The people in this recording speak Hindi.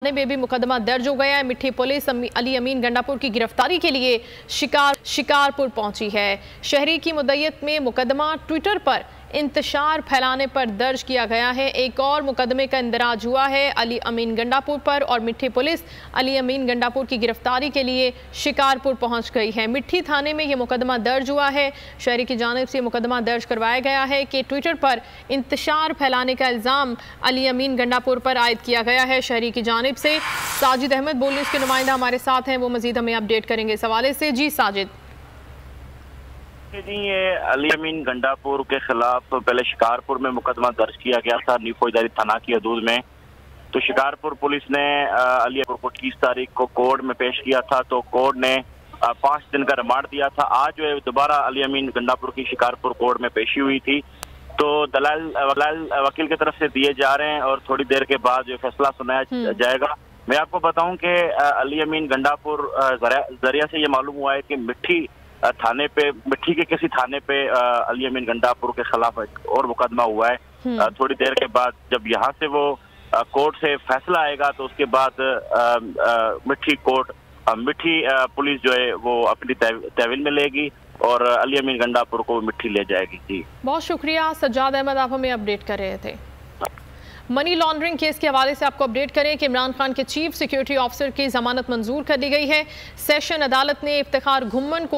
में भी मुकदमा दर्ज हो गया है। मिठी पुलिस अली अमीन गंडापुर की गिरफ्तारी के लिए शिकारपुर पहुंची है। शहरी की मुद्दत में मुकदमा ट्विटर पर इंतशार फैलाने पर दर्ज किया गया है। एक और मुकदमे का इंदराज हुआ है अली अमीन गंडापुर पर और मिठी पुलिस अली अमीन गंडापुर की गिरफ्तारी के लिए शिकारपुर पहुंच गई है। मिठी थाने में यह मुकदमा दर्ज हुआ है। शहरी की जानिब से मुकदमा दर्ज करवाया गया है कि ट्विटर पर इंतशार फैलाने का इल्ज़ाम अली अमीन गंडापुर पर आयद किया गया है। शहरी की जानिब से साजिद अहमद बोल न्यूज़ के नुमाइंदा हमारे साथ हैं, वो मजीद हमें अपडेट करेंगे इस हवाले से। जी साजिद। जी, ये अली अमीन गंडापुर के खिलाफ पहले शिकारपुर में मुकदमा दर्ज किया गया था नी फौजदारी थाना की हदूद में। तो शिकारपुर पुलिस ने अली को 30 तारीख को कोर्ट में पेश किया था। तो कोर्ट ने 5 दिन का रिमांड दिया था। आज जो है दोबारा अली अमीन गंडापुर की शिकारपुर कोर्ट में पेशी हुई थी। तो दलाल वकील की तरफ से दिए जा रहे हैं और थोड़ी देर के बाद जो फैसला सुनाया जाएगा। मैं आपको बताऊं कि अली अमीन गंडापुर जरिया से ये मालूम हुआ है कि मिठी के किसी थाने पे अली अमीन गंडापुर के खिलाफ और मुकदमा हुआ है। थोड़ी देर के बाद जब यहाँ से वो कोर्ट से फैसला आएगा तो उसके बाद मिठी पुलिस जो है वो अपनी तहवील में लेगी और अली अमीन गंडापुर को मिठी ले जाएगी। जी बहुत शुक्रिया सज्जाद अहमद, आप हमें अपडेट कर रहे थे। मनी लॉन्ड्रिंग केस के हवाले से आपको अपडेट करें कि इमरान खान के चीफ सिक्योरिटी ऑफिसर की जमानत मंजूर कर दी गई है। सेशन अदालत ने इफ्तिखार घुम्मन को